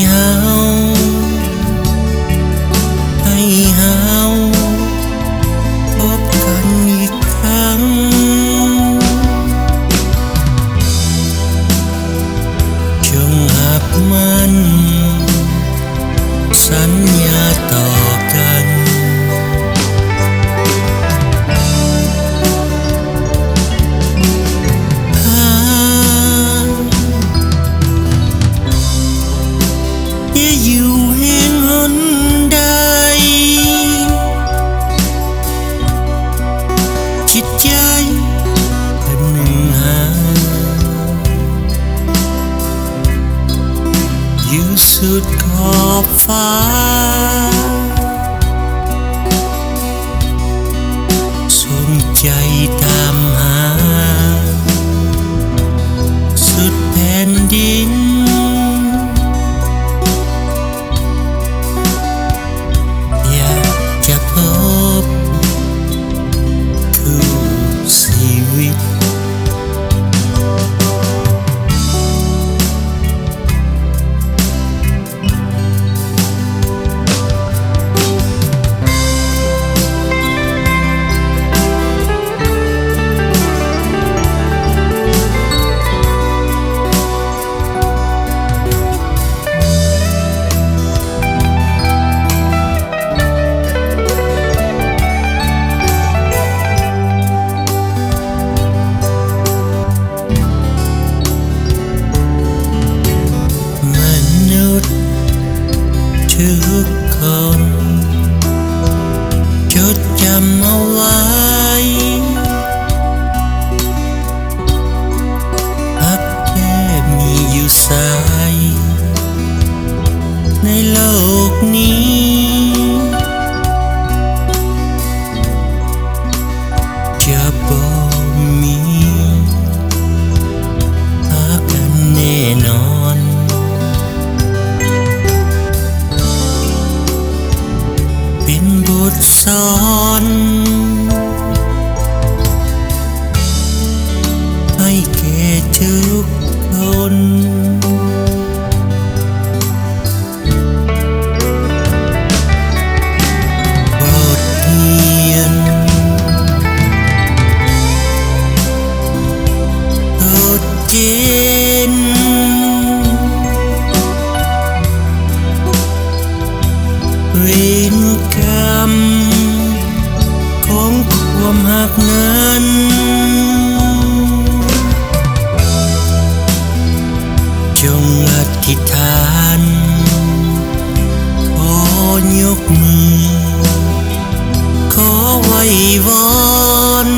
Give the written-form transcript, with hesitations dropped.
เฮาพบกันอีกครั้งจงหักมันสัญญาต่อกันอย่าอยู่แห่งหนใดจิตใจเป็นหนึ่งหาอยู่สุดขอบฟ้าสนใจตามหาสุดแผ่นดินอยากจะพบทุกชีวิตทุกคนจดจำเอาไว้รักแค่มีอยู่สายในโลกนี้จะบ่มีหากันแน่นอนเป็นบทสอนให้แก่ทุกคนบทเรียนบทเรียนเวรกรรมของความหักนั้นจงอธิษฐานขอยกมือขอไว้วอน